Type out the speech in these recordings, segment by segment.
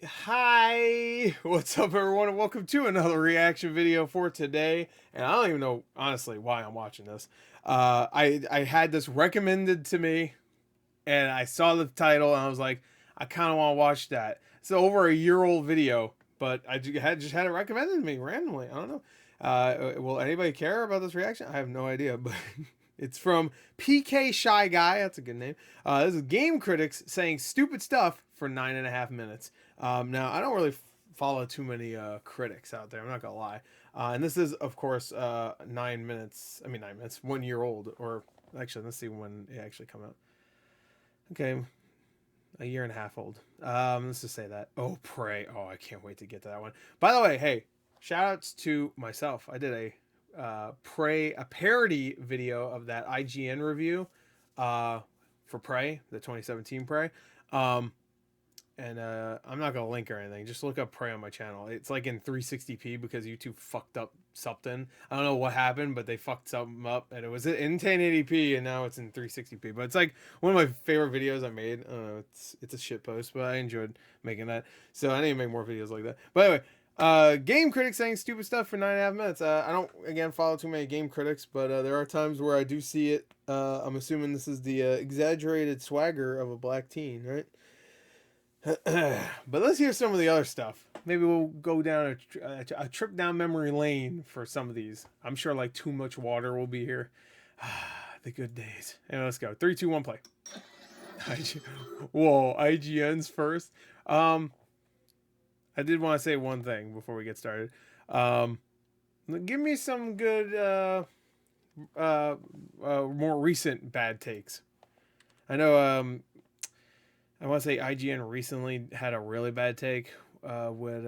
Hi, what's up everyone, and welcome to another reaction video for today. And I don't even know honestly why I'm watching this. I had this recommended to me, and I saw the title and I was like, I kind of want to watch that. It's over a year old video, but I just had it recommended to me randomly. I don't know. Will anybody care about this reaction? I have no idea, but it's from PK Shy Guy. That's a good name. This is game critics saying stupid stuff for 9.5 minutes. Now I don't really follow too many critics out there. I'm not gonna lie. And this is of course 9 minutes. I mean 9 minutes. 1 year old, or actually let's see when it actually come out. Okay, a year and a half old. Let's just say that. Oh, Prey. Oh, I can't wait to get to that one. By the way, hey, shout outs to myself. I did a Prey, a parody video of that IGN review for Prey, the 2017 Prey. And I'm not gonna link or anything. Just look up Prey on my channel. It's like in 360p because YouTube fucked up something. I don't know what happened, but they fucked something up, and it was in 1080p, and now it's in 360p. But it's like one of my favorite videos I made. I don't know. It's a shit post, but I enjoyed making that. So I need to make more videos like that. But anyway, game critics saying stupid stuff for 9.5 minutes. I don't again follow too many game critics, but there are times where I do see it. I'm assuming this is the exaggerated swagger of a black teen, right? But let's hear some of the other stuff. Maybe we'll go down a trip down memory lane for some of these. I'm sure like Too Much Water will be here. The good days. And let's go. 3, 2, 1, play. Whoa, IGN's first. I did want to say one thing before we get started. Give me some good more recent bad takes. I know I want to say IGN recently had a really bad take with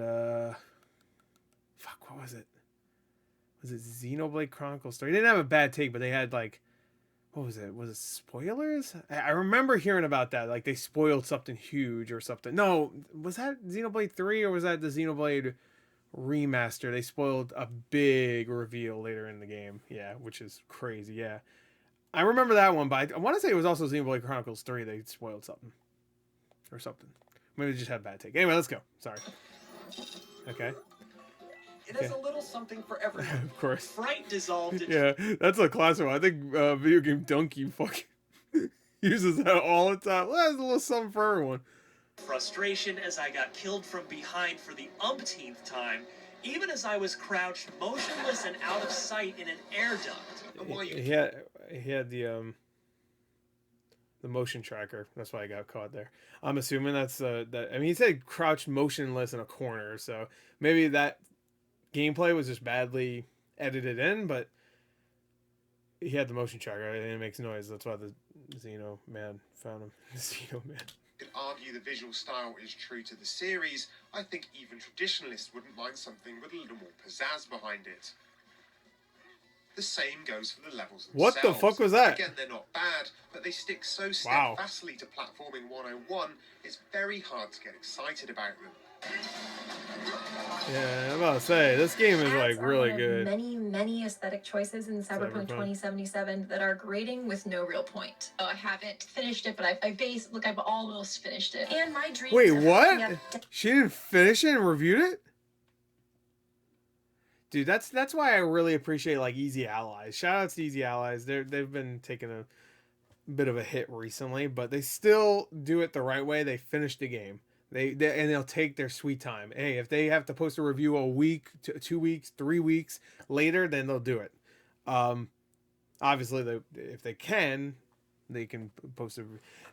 fuck, what was it? Was it Xenoblade Chronicles 3? They didn't have a bad take, but they had like, what was it? Was it spoilers? I remember hearing about that. Like they spoiled something huge or something. No, was that Xenoblade 3 or was that the Xenoblade remaster? They spoiled a big reveal later in the game. Yeah, which is crazy. Yeah. I remember that one, but I want to say it was also Xenoblade Chronicles 3. They spoiled something. Or something. Maybe they just had bad take. Anyway, let's go. Sorry. Okay. It has a little something for everyone. Of course. Fright dissolved into... Yeah, that's a classic one. I think Video Game Donkey fucking uses that all the time. Well, that's a little something for everyone. Frustration as I got killed from behind for the umpteenth time, even as I was crouched, motionless and out of sight in an air duct. He had the motion tracker. That's why I got caught there. I'm assuming that's that. I mean, he said crouched motionless in a corner, so maybe that gameplay was just badly edited in. But he had the motion tracker, and it makes noise. That's why the Xeno man found him. The Xeno man. Could argue the visual style is true to the series. I think even traditionalists wouldn't mind something with a little more pizzazz behind it. The same goes for the levels themselves. What the fuck was that? Again, they're not bad, but they stick so steadfastly to platforming 101, it's very hard to get excited about them. Yeah, I'm about to say, this game is like really good. Many aesthetic choices in Cyberpunk 2077 that are grating with no real point. Oh, I haven't finished it, but I've almost finished it. And my dreams. Wait, what? She didn't finish it and reviewed it? Dude, that's why I really appreciate like Easy Allies. Shout outs to Easy Allies. They've been taking a bit of a hit recently, but they still do it the right way. They finish the game. And they'll take their sweet time. Hey, if they have to post a review a week, 2 weeks, 3 weeks later, then they'll do it. Obviously, if they can post a.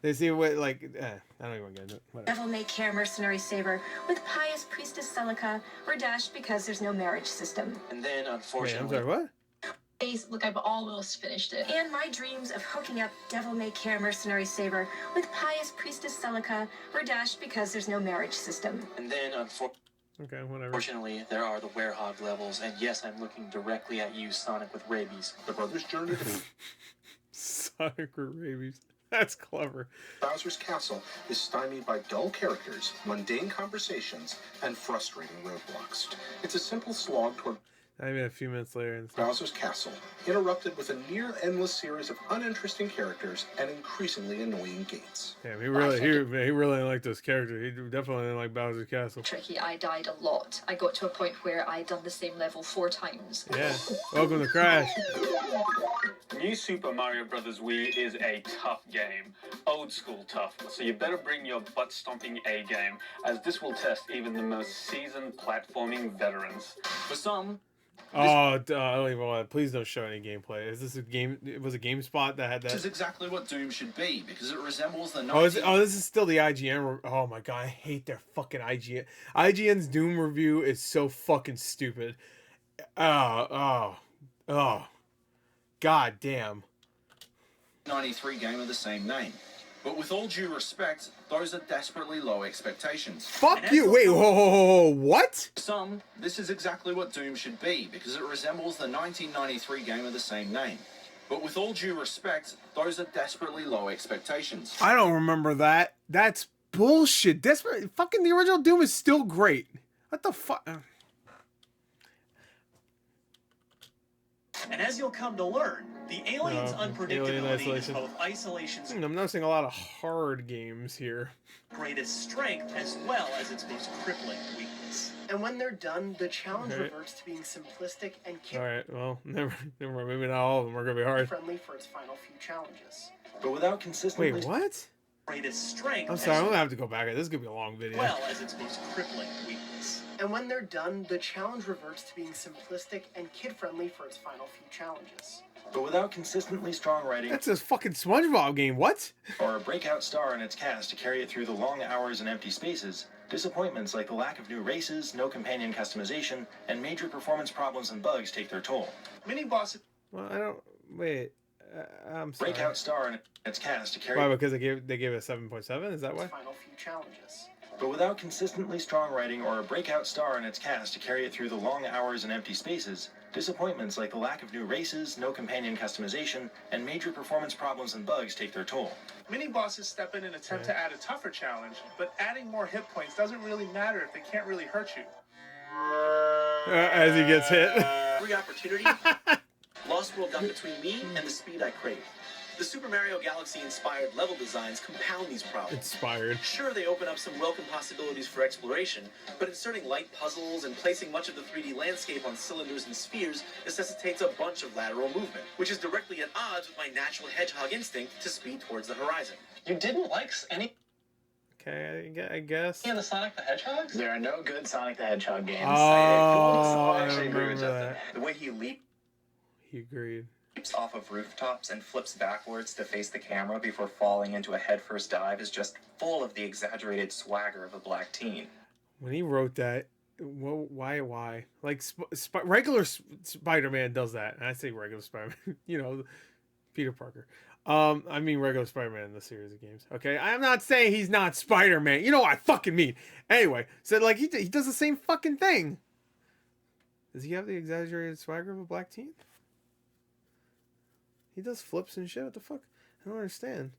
They see what like I don't even get into it. Whatever. Devil May Care mercenary saber with pious priestess Celica were dashed because there's no marriage system. And then, unfortunately... Wait, I'm sorry, what? Look, I've almost finished it. And my dreams of hooking up Devil May Care mercenary saber with pious priestess Celica were dashed because there's no marriage system. And then, okay, whatever. Unfortunately, there are the werehog levels, and yes, I'm looking directly at you, Sonic with rabies. The brother's journey to Sonic with rabies. That's clever. Bowser's castle is stymied by dull characters, mundane conversations, and frustrating roadblocks. It's a simple slog toward... Not even a few minutes later. And Bowser's Castle, interrupted with a near-endless series of uninteresting characters and increasingly annoying gates. damn, he really didn't like this character. He definitely didn't like Bowser's Castle. Tricky, I died a lot. I got to a point where I'd done the same level 4 times. Yeah. Welcome to Crash. New Super Mario Bros. Wii is a tough game. Old school tough. So you better bring your butt-stomping A game, as this will test even the most seasoned platforming veterans. For some... I don't even want to. Please don't show any gameplay. Is this a game? It was a GameSpot that had that. This is exactly what Doom should be, because it resembles the... This is still the IGN. Oh my god, I hate their fucking IGN. IGN's Doom review is so fucking stupid. God damn. 93 game of the same name. But with all due respect, those are desperately low expectations. Fuck you! Wait, whoa, what? Some, this is exactly what Doom should be, because it resembles the 1993 game of the same name. But with all due respect, those are desperately low expectations. I don't remember that. That's bullshit. Fucking the original Doom is still great. What the fuck? And as you'll come to learn, the alien's Alien unpredictability is Isolation. both isolation's I'm noticing a lot of hard games here. greatest strength as well as its most crippling weakness. And when they're done, the challenge Okay. reverts to being simplistic and Alright, well, never mind. Maybe not all of them are gonna be hard. kid-friendly for its final few challenges. But without consistently... Wait, what? Greatest strength I'm sorry, as I'm gonna have to go back. This is gonna be a long video. well as its most crippling weakness. And when they're done, the challenge reverts to being simplistic and kid-friendly for its final few challenges. But without consistently strong writing That's a fucking SpongeBob game. What? or a breakout star in its cast to carry it through the long hours and empty spaces, disappointments like the lack of new races, no companion customization, and major performance problems and bugs take their toll. Mini-boss... Well, I don't. Wait. I'm sorry. Breakout star in its cast to carry Why? Because they gave it a 7.7. Is that why? Its final few challenges. But without consistently strong writing or a breakout star in its cast to carry it through the long hours and empty spaces, disappointments like the lack of new races, no companion customization, and major performance problems and bugs take their toll. Mini-bosses step in and attempt to add a tougher challenge, but adding more hit points doesn't really matter if they can't really hurt you. As he gets hit. Free opportunity. Lost World got between me and the speed I crave. The Super Mario Galaxy-inspired level designs compound these problems. Inspired. Sure, they open up some welcome possibilities for exploration, but inserting light puzzles and placing much of the 3D landscape on cylinders and spheres necessitates a bunch of lateral movement, which is directly at odds with my natural hedgehog instinct to speed towards the horizon. You didn't like any Okay, I guess. of the Sonic the Hedgehogs? There are no good Sonic the Hedgehog games. Oh, I actually agree remember with that. Justin. The way he leaps He agreed. off of rooftops and flips backwards to face the camera before falling into a headfirst dive is just full of the exaggerated swagger of a black teen. When he wrote that, well, why? Like regular Spider-Man does that, and I say regular Spider-Man. You know, Peter Parker. I mean regular Spider-Man in the series of games. Okay, I'm not saying he's not Spider-Man. You know what I fucking mean. Anyway, so like he does the same fucking thing. Does he have the exaggerated swagger of a black teen? He does flips and shit. What the fuck? I don't understand.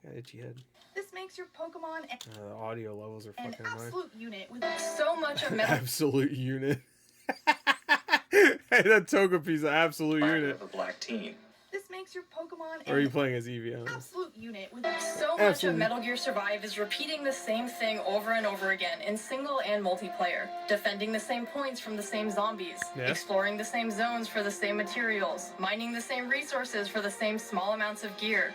Got itchy head. This makes your Pokemon The audio levels are an fucking annoying. absolute unit with so much of metal. Absolute unit. Hey, that Togepi's an absolute Swagger unit. of a black teen. This makes your Pokemon Or are you playing as Eevee? I don't know. absolute unit with so much Absolute. of Metal Gear Survive is repeating the same thing over and over again in single and multiplayer, defending the same points from the same zombies, Yeah. exploring the same zones for the same materials, mining the same resources for the same small amounts of gear.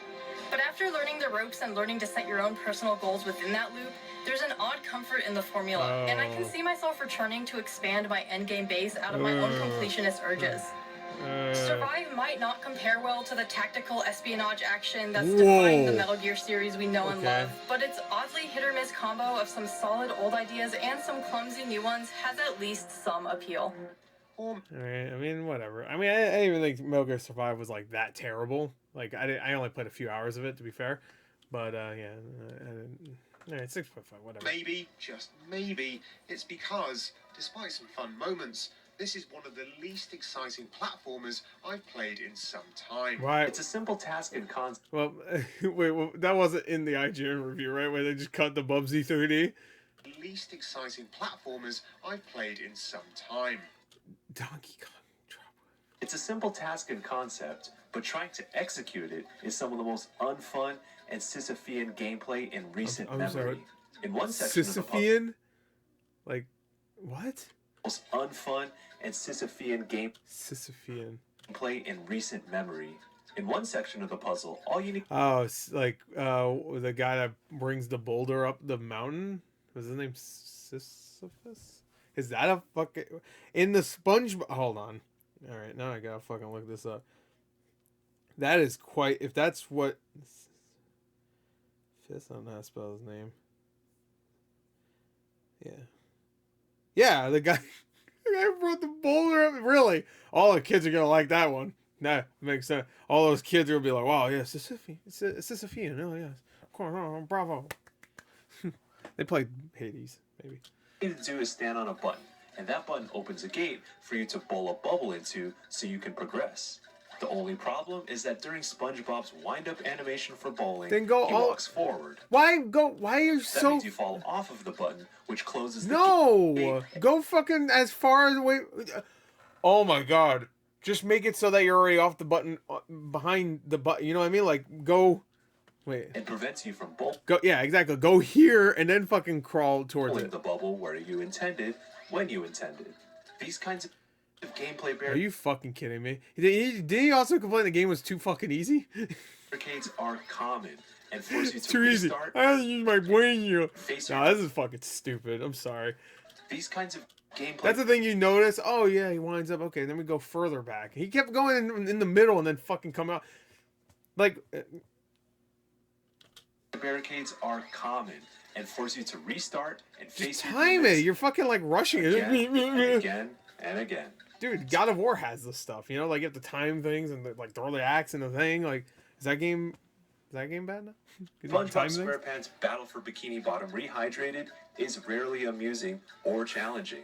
But after learning the ropes and learning to set your own personal goals within that loop, there's an odd comfort in the formula, and I can see myself returning to expand my endgame base out of my own completionist urges. Survive might not compare well to the tactical espionage action that's defined the Metal Gear series we know and Okay. love, but its oddly hit-or-miss combo of some solid old ideas and some clumsy new ones has at least some appeal. Alright, I mean, whatever. I mean, I didn't even think Metal Gear Survive was like that terrible. Like, I only played a few hours of it, to be fair. But, yeah. Alright, 6.5, whatever. Maybe, just maybe, it's because, despite some fun moments, this is one of the least exciting platformers I've played in some time. Why? It's a simple task and concept. Well, wait, that wasn't in the IGN review, right? Where they just cut the Bubsy 3D? least exciting platformers I've played in some time. Donkey Kong Trouble. It's a simple task and concept, but trying to execute it is some of the most unfun and Sisyphean gameplay in recent I'm memory. sorry. In one section of the puzzle, Sisyphean? Like, what? most unfun and Sisyphean Sisyphean. gameplay in recent memory. In one section of the puzzle, all you need Oh, it's like the guy that brings the boulder up the mountain. Was his name Sisyphus? Is that a fucking in the sponge? Hold on. All right, now I gotta fucking look this up. That is quite. If that's what. Fist, I don't know how to spell his name. Yeah. Yeah, the guy who brought the boulder up. Really, all the kids are gonna like that one. That makes sense. All those kids are gonna be like, "Wow, yeah, Sisyphean, oh yes, of course, oh, bravo." They played Hades, maybe. All you need to do is stand on a button, and that button opens a gate for you to bowl a bubble into so you can progress. The only problem is that during SpongeBob's wind-up animation for bowling, Then go he all... walks forward. Why go? Why are you That so? means you fall off of the button, which closes the No, gate. go fucking as far as away. Oh my god! Just make it so that you're already off the button behind the button. You know what I mean? Like go. Wait. It prevents you from bowling. Go. Yeah, exactly. Go here and then fucking crawl towards it. The bubble where you intended, when you intended. These kinds of gameplay Are you fucking kidding me? Did he also complain the game was too fucking easy? barricades are common and force you to Too easy. restart. I have to use my brain here. Face No, this is fucking stupid. I'm sorry. These kinds of gameplay. That's the thing you notice. Oh yeah, he winds up. Okay, then we go further back. He kept going in the middle and then fucking come out. Like barricades are common and force you to restart and face just time it. You're fucking like rushing it. again and again and again. Dude, God of War has this stuff. You know, like you have to time things and like throw the axe in the thing. Like, is that game bad now? SpongeBob SquarePants Battle for Bikini Bottom Rehydrated is rarely amusing or challenging.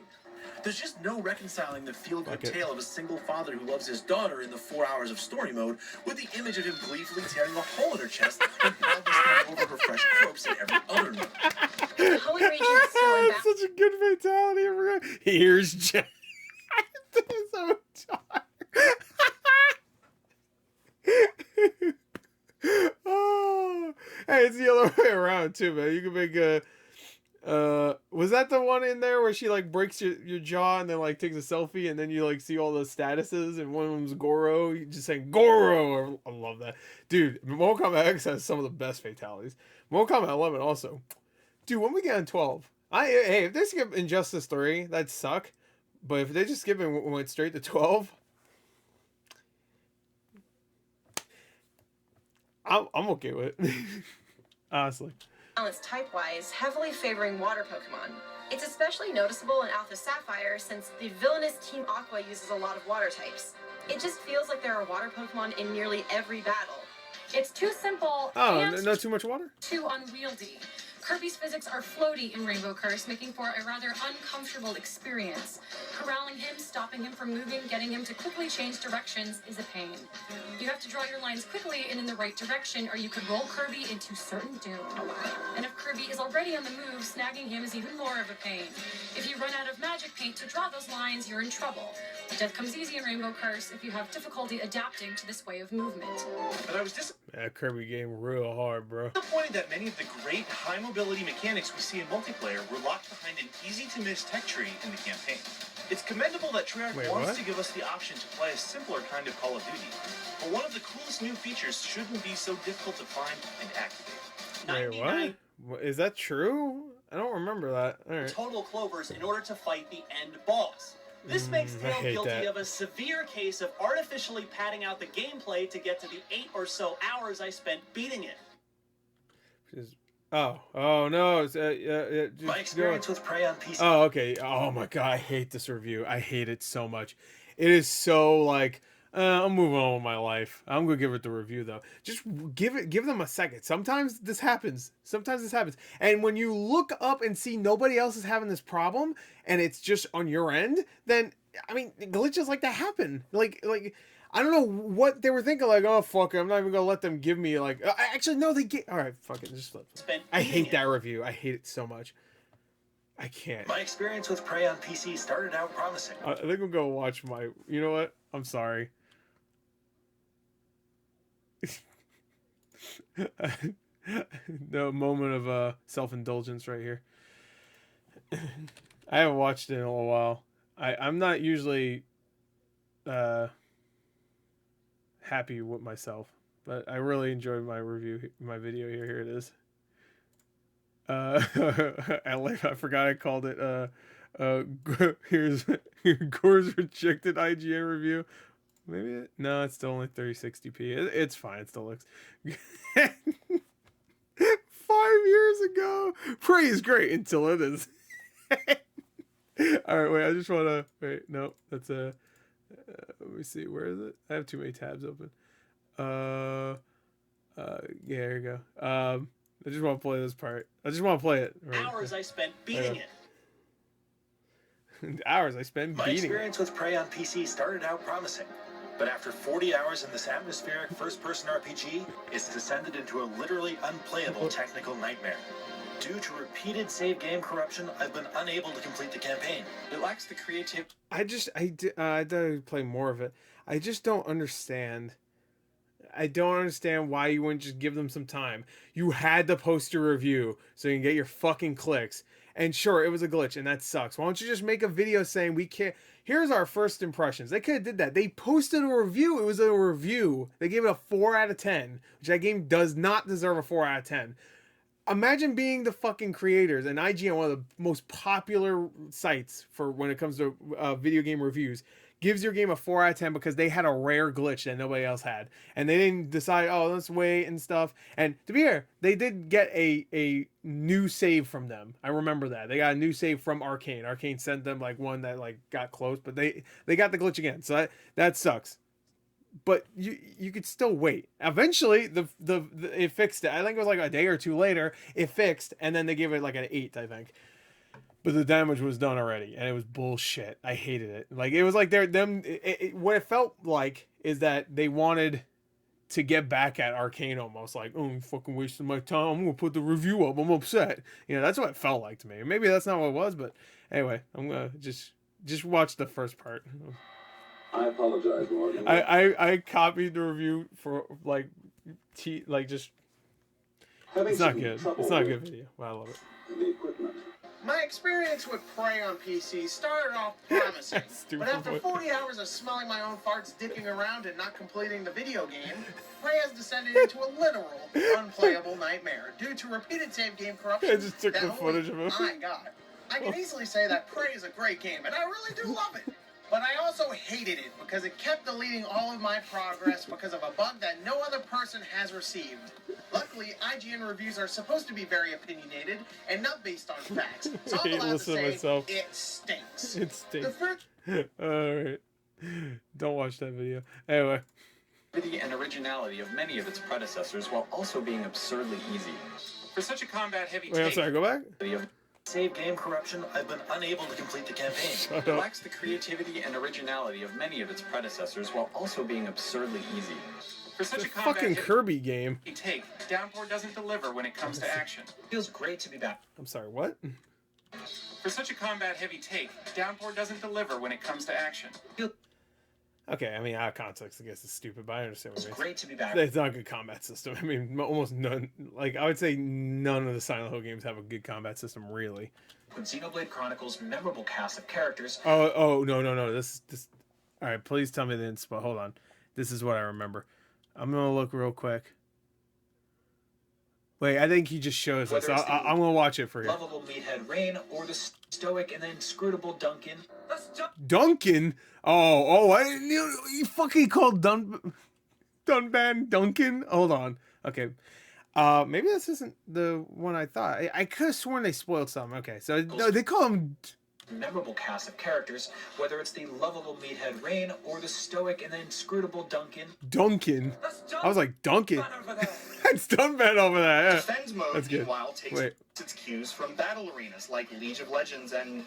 There's just no reconciling the feel-good tale of a single father who loves his daughter in the 4 hours of story mode with the image of him gleefully tearing a hole in her chest and proudly standing over her fresh corpse in every other mode. That's such a good fatality. Here's Jack. So oh, hey, it's the other way around too, man. You can make a. Was that the one in there where she like breaks your jaw and then like takes a selfie and then you like see all the statuses and one of them's Goro? You just saying Goro. I love that, dude. Mortal Kombat X has some of the best fatalities. Mortal Kombat 11 also, dude. When we get on 12, hey, if they skip Injustice 3, that'd suck. But if they just skip and went straight to 12, I'm okay with it. Honestly. Balance type-wise, heavily favoring water Pokemon. It's especially noticeable in Alpha Sapphire since the villainous Team Aqua uses a lot of water types. It just feels like there are water Pokemon in nearly every battle. It's too simple and not too much water? Too unwieldy. Kirby's physics are floaty in Rainbow Curse, making for a rather uncomfortable experience. Corralling him, stopping him from moving, getting him to quickly change directions is a pain. You have to draw your lines quickly and in the right direction, or you could roll Kirby into certain doom. And if Kirby is already on the move, snagging him is even more of a pain. If you run out of magic paint to draw those lines, you're in trouble. Death comes easy in Rainbow Curse if you have difficulty adapting to this way of movement. But I was That Kirby game real hard, bro. disappointed that many of the great high mobility mechanics we see in multiplayer were locked behind an easy-to-miss tech tree in the campaign. It's commendable that Treyarch Wait, wants what? to give us the option to play a simpler kind of Call of Duty, but one of the coolest new features shouldn't be so difficult to find and activate. Wait, what? Is that true? I don't remember that. All right. Total clovers in order to fight the end boss. This makes I Tail hate guilty that. of a severe case of artificially padding out the gameplay to get to the 8 or so hours I spent beating it. Oh no! It's, just My experience go. with Prey on PC. Oh, okay. Oh my god, I hate this review. I hate it so much. It is so like I'm moving on with my life. I'm gonna give it the review though. Just give them a second. Sometimes this happens. And when you look up and see nobody else is having this problem and it's just on your end, then I mean glitches like that happen. Like I don't know what they were thinking. Like, oh fuck it, I'm not even gonna let them give me like. Actually, no, they get. All right, fuck it. Just let. I hate that review. I hate it so much. I can't. My experience with Prey on PC started out promising. I think we'll go watch my... You know what? I'm sorry. No moment of self-indulgence right here. I haven't watched it in a little while. I'm not usually happy with myself, but I really enjoyed my review, my video here. Here it is. I forgot I called it here's Gore's rejected IGN review. Maybe no, it's still only 3060p. It's fine. It still looks 5 years ago. Prey is great until it is. All right, wait. I just want to wait. No, that's a. Let me see. Where is it? I have too many tabs open. Yeah, here you go. I just want to play this part. I just want to play it. Right. Hours I spent beating it. Hours I spent My beating experience with Prey on PC started out promising, but after 40 hours in this atmospheric first-person RPG, it's descended into a literally unplayable technical nightmare. Due to repeated save game corruption, I've been unable to complete the campaign. It lacks the creativity. I did play more of it. I just don't understand. I don't understand why you wouldn't just give them some time. You had to post your review so you can get your fucking clicks. And sure, it was a glitch, and that sucks. Why don't you just make a video saying we can't... Here's our first impressions. They could have did that. They posted a review. It was a review. They gave it a 4 out of 10, which that game does not deserve a 4 out of 10. Imagine being the fucking creators, and IGN, one of the most popular sites for when it comes to video game reviews, gives your game a 4 out of 10 because they had a rare glitch that nobody else had. And they didn't decide, oh, let's wait and stuff. And to be fair, they did get a new save from them. I remember that. They got a new save from Arcane. Arcane sent them like one that like got close, but they got the glitch again. So that sucks. But you could still wait. Eventually, it fixed it. I think it was like a day or two later, it fixed, and then they gave it like an 8, I think. But the damage was done already, and it was bullshit. I hated it. Like it was like what it felt like is that they wanted to get back at Arcane almost. Like, oh, you fucking wasted my time. I'm gonna put the review up. I'm upset. You know, that's what it felt like to me. Maybe that's not what it was, but anyway, I'm gonna just watch the first part. I apologize, Morgan. I copied the review for just. It's not good. It's not a good video. Well, I love it. The equipment. My experience with Prey on PC started off promising, but after 40 hours of smelling my own farts, dicking around, and not completing the video game, Prey has descended into a literal, unplayable nightmare due to repeated save game corruption. I just took the footage of it. I got. I can easily say that Prey is a great game, and I really do love it. But I also hated it because it kept deleting all of my progress because of a bug that no other person has received. Luckily, IGN reviews are supposed to be very opinionated and not based on facts. So I'm allowed to say it stinks. It stinks. Alright. Don't watch that video. Anyway. And originality of many of its predecessors while also being absurdly easy. For such a combat-heavy Wait, I'm sorry, go back? Save game corruption, I've been unable to complete the campaign. It lacks the creativity and originality of many of its predecessors while also being absurdly easy. For such a fucking Kirby game. Take, Downpour doesn't deliver when it comes to action. Feels great to be back. I'm sorry, what? For such a combat-heavy take, Downpour doesn't deliver when it comes to action. Okay, I mean, out of context, I guess it's stupid, but I understand what you mean. It's great to be back. It's not a good combat system. I mean, almost none. Like, I would say none of the Silent Hill games have a good combat system, really. With Xenoblade Chronicles' memorable cast of characters. Oh, no. This. All right, please tell me the inspo. Hold on. This is what I remember. I'm gonna look real quick. Wait, I think he just shows us. I'm gonna watch it for you. Lovable meathead Rain or the stoic and inscrutable Duncan. Duncan? Oh, I didn't know you fucking called Dunban Duncan? Hold on. Okay. Maybe this isn't the one I thought. I could have sworn they spoiled something. Okay, so no, they call him memorable cast of characters, whether it's the lovable meathead Rain or the stoic and inscrutable Duncan. Duncan? I was like, Duncan? It's Dunban over there. Yeah. Defense mode, That's good. meanwhile, takes its cues from battle arenas like League of Legends and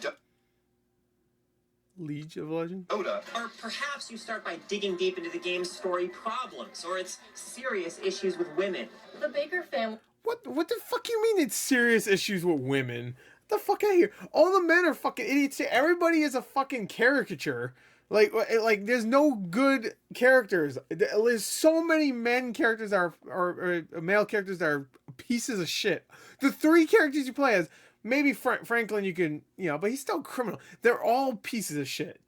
League of Legends? Dota. Or perhaps you start by digging deep into the game's story problems, or its serious issues with women. The Baker family. What the fuck you mean it's serious issues with women? What the fuck out of here. All the men are fucking idiots. Everybody is a fucking caricature. Like there's no good characters. There's so many men characters that are, or male characters that are pieces of shit. The 3 characters you play as, maybe Franklin you can, but he's still a criminal. They're all pieces of shit.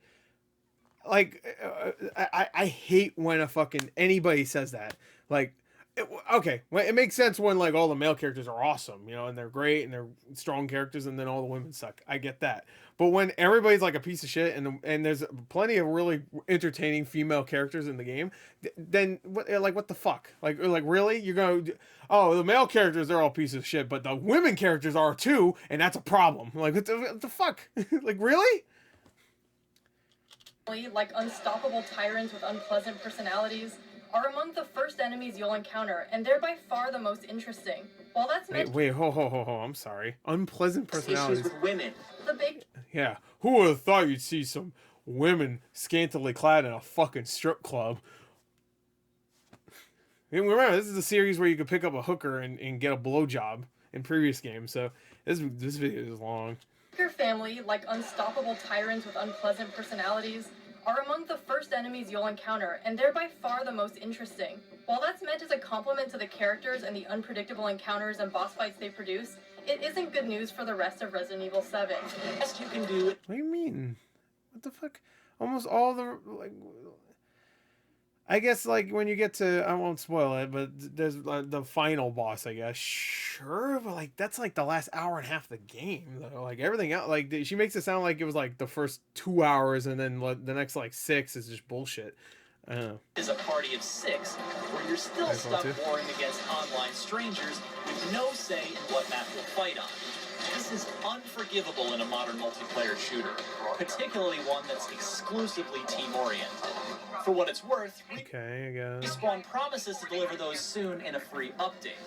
Like, I hate when a fucking anybody says that. Like, okay, well, it makes sense when like all the male characters are awesome, and they're great and they're strong characters, and then all the women suck. I get that. But when everybody's like a piece of shit, and there's plenty of really entertaining female characters in the game, then what the fuck? Like really? You're going, oh, the male characters are all pieces of shit, but the women characters are too, and that's a problem. Like what the fuck? Like really? Like unstoppable tyrants with unpleasant personalities, are among the first enemies you'll encounter, and they're by far the most interesting. While that's wait, ho, I'm sorry. Unpleasant personalities. Issues with women. The big Yeah, who would have thought you'd see some women scantily clad in a fucking strip club? And remember, this is a series where you could pick up a hooker and get a blowjob in previous games, so this video is long. Your family, like unstoppable tyrants with unpleasant personalities, are among the first enemies you'll encounter, and they're by far the most interesting. While that's meant as a compliment to the characters and the unpredictable encounters and boss fights they produce, it isn't good news for the rest of Resident Evil 7. Best you can do. What do you mean? What the fuck? Almost all the I guess like when you get to, I won't spoil it, but there's the final boss, I guess. Sure, but like that's like the last hour and a half of the game, though. Like everything else, like she makes it sound like it was like the first 2 hours, and then the next like 6 is just bullshit. I don't know. Is a party of 6 where you're still stuck warring against online strangers with no say in what map you'll fight on. This is unforgivable in a modern multiplayer shooter, particularly one that's exclusively team-oriented. For what it's worth, okay, I guess. Respawn promises to deliver those soon in a free update.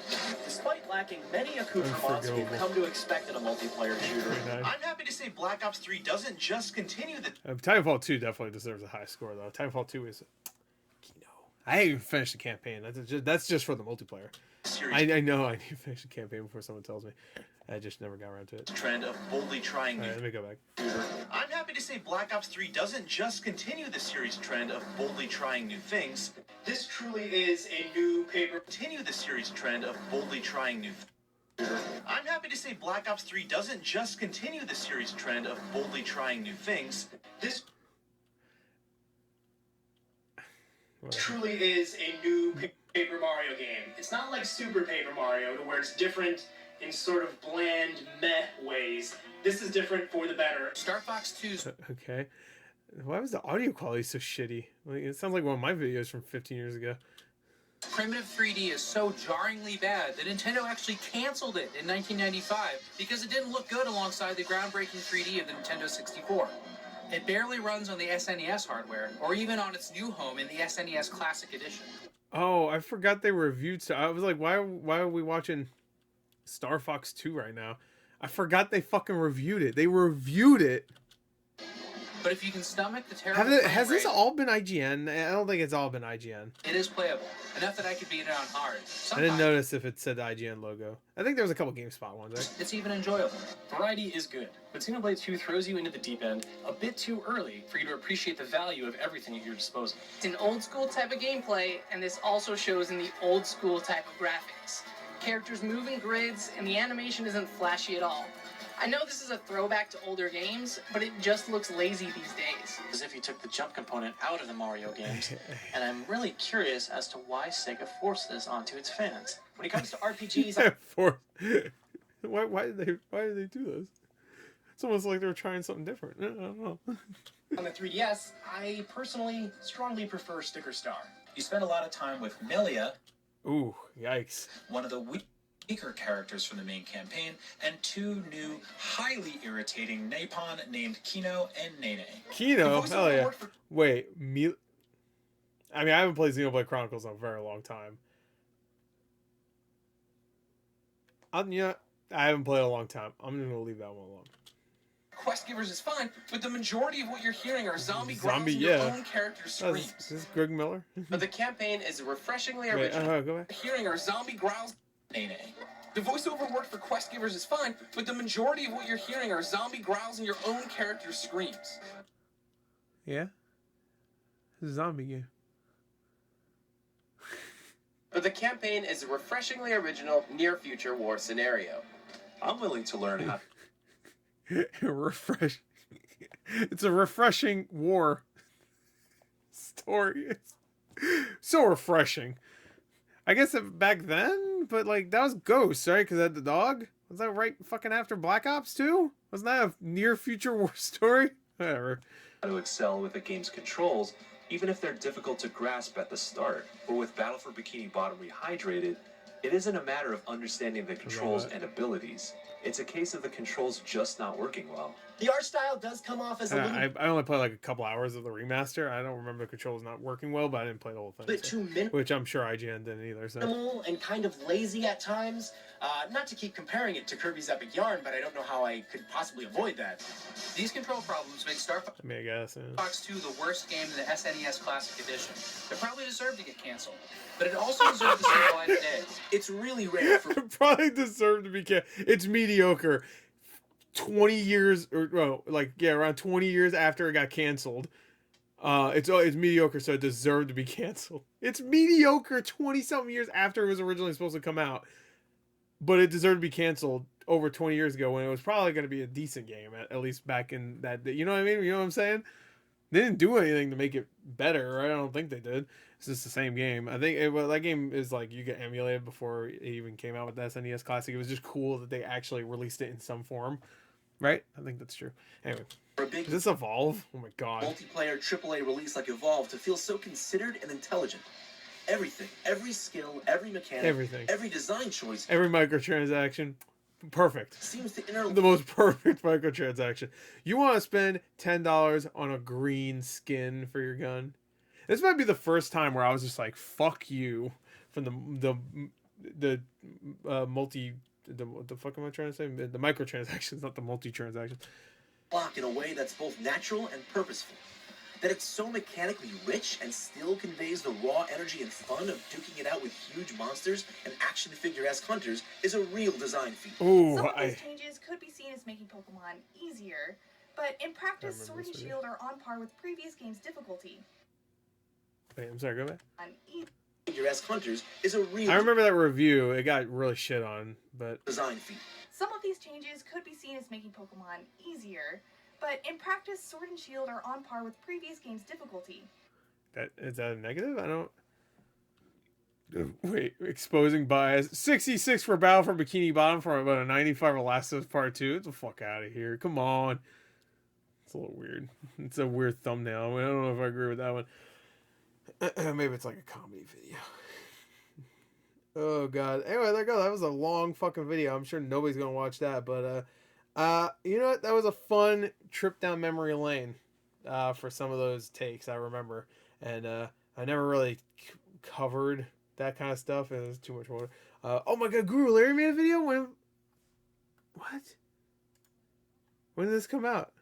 Despite lacking many accoutrements we've come to expect in a multiplayer shooter, I'm happy to say Black Ops 3 doesn't just continue the... Titanfall 2 definitely deserves a high score, though. Titanfall 2 is... I haven't even finished the campaign. That's just for the multiplayer. I know I need to finish the campaign before someone tells me. I just never got around to it. Trend of boldly trying new... Let me go back. I'm happy to say Black Ops 3 doesn't just continue the series trend of boldly trying new things. This truly is a new paper... Continue the series trend of boldly trying new... I'm happy to say Black Ops 3 doesn't just continue the series trend of boldly trying new things. This... truly is a new Paper Mario game. It's not like Super Paper Mario, to where it's different in sort of bland, meh ways. This is different for the better. Star Fox 2's... Okay. Why was the audio quality so shitty? Like, it sounds like one of my videos from 15 years ago. Primitive 3D is so jarringly bad that Nintendo actually canceled it in 1995 because it didn't look good alongside the groundbreaking 3D of the Nintendo 64. It barely runs on the SNES hardware, or even on its new home in the SNES Classic Edition. Oh, I forgot they reviewed stuff. I was like, why are we watching Star Fox 2 right now? I forgot they fucking reviewed it. They reviewed it. But if you can stomach the terrible Has this all been IGN? I don't think it's all been IGN. It is playable. Enough that I could beat it on hard. I didn't notice if it said the IGN logo. I think there was a couple GameSpot ones, right? It's even enjoyable. Variety is good, but Xenoblade 2 throws you into the deep end a bit too early for you to appreciate the value of everything at your disposal. It's an old school type of gameplay, and this also shows in the old school type of graphics. Characters move in grids, and the animation isn't flashy at all. I know this is a throwback to older games, but it just looks lazy these days. As if you took the jump component out of the Mario games, and I'm really curious as to why Sega forced this onto its fans. When it comes to RPGs... Why did they do this? It's almost like they were trying something different. I don't know. On the 3DS, I personally strongly prefer Sticker Star. You spend a lot of time with Melia. Ooh, yikes. One of the weaker characters from the main campaign, and 2 new, highly irritating Napon named Kino and Nene. Kino? Hell yeah. Wait, I mean, I haven't played Xenoblade Chronicles in a very long time. I haven't played in a long time. I'm going to leave that one alone. Quest givers is fine, but the majority of what you're hearing are zombie growls and your own character's screams. Is this Greg Miller? But the campaign is refreshingly original. Hearing our zombie growls. Nene. The voiceover work for quest givers is fine, but the majority of what you're hearing are zombie growls and your own character's screams. Yeah? It's a zombie game. But the campaign is a refreshingly original near-future war scenario. I'm willing to learn how. Refresh. It's a refreshing war story. It's so refreshing. I guess back then, but like that was Ghosts, right? Because that the dog was that right fucking after Black Ops 2? Wasn't that a near future war story? Whatever. To excel with the game's controls, even if they're difficult to grasp at the start. But with Battle for Bikini Bottom Rehydrated, it isn't a matter of understanding the controls and abilities. It's a case of the controls just not working well. The art style does come off as a little I only played like a couple hours of the remaster. I don't remember the controls not working well, but I didn't play the whole thing. bit too Which I'm sure IGN didn't either. So. minimal and kind of lazy at times. Not to keep comparing it to Kirby's Epic Yarn, but I don't know how I could possibly avoid that. These control problems make Star I mean, I guess. Yeah. Fox 2 the worst game in the SNES Classic Edition. It probably deserved to get canceled, but it also deserved to see the light of day. It's really rare for Probably deserved to be It's mediocre. 20 years or well, like yeah, around 20 years after it got canceled. It's mediocre, so it deserved to be canceled. It's mediocre 20 something years after it was originally supposed to come out, but it deserved to be canceled over 20 years ago when it was probably going to be a decent game at least back in that day. You know what I mean? You know what I'm saying? They didn't do anything to make it better. Right? I don't think they did. It's just the same game. I think that game is like you get emulated before it even came out with the SNES Classic. It was just cool that they actually released it in some form. Right? I think that's true. Anyway. For a big Does this Evolve? Oh my god. multiplayer AAA release like Evolve to feel so considered and intelligent. Everything, every skill, every mechanic, Everything. every design choice Every microtransaction. Perfect. seems to interlink. The most perfect microtransaction. You want to spend $10 on a green skin for your gun? This might be the first time where I was just like, fuck you from the multi... What the fuck am I trying to say? The microtransactions, not the multi-transactions. Block in a way that's both natural and purposeful. That it's so mechanically rich and still conveys the raw energy and fun of duking it out with huge monsters and action figure-esque hunters is a real design feat. Ooh, Some of these changes could be seen as making Pokemon easier, but in practice, Sword and Shield are on par with previous games' difficulty. Wait, I'm sorry, go back. Figure-esque hunters is a real I remember that review. It got really shit on, but... design feat. Some of these changes could be seen as making Pokemon easier, but in practice, Sword and Shield are on par with previous games' difficulty. Is that a negative? I don't... Wait, exposing bias. 66 for Battle for Bikini Bottom from about a 95 for Last of Us Part 2. Get the fuck out of here. Come on. It's a little weird. It's a weird thumbnail. I don't know if I agree with that one. Maybe it's like a comedy video. Oh god. Anyway, there you go. That was a long fucking video. I'm sure nobody's gonna watch that, but you know what? That was a fun trip down memory lane for some of those takes I remember, and I never really covered that kind of stuff. And there's too much more. Oh my god, Guru Larry made a video when. What? When did this come out?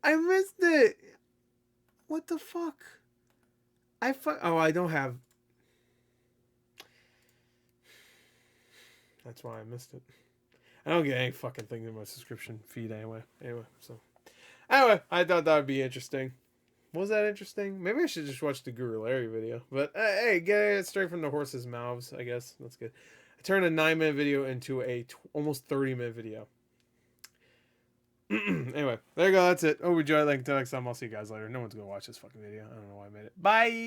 I missed it. What the fuck? Oh, I don't have. That's why I missed it. I don't get any fucking thing in my subscription feed anyway. Anyway, I thought that would be interesting. Was that interesting? Maybe I should just watch the Guru Larry video. But hey, get it straight from the horse's mouths, I guess. That's good. I turned a 9-minute video into a almost 30-minute video. Anyway, there you go. That's it. Oh, enjoy. Like, until next time, I'll see you guys later. No one's going to watch this fucking video. I don't know why I made it. Bye!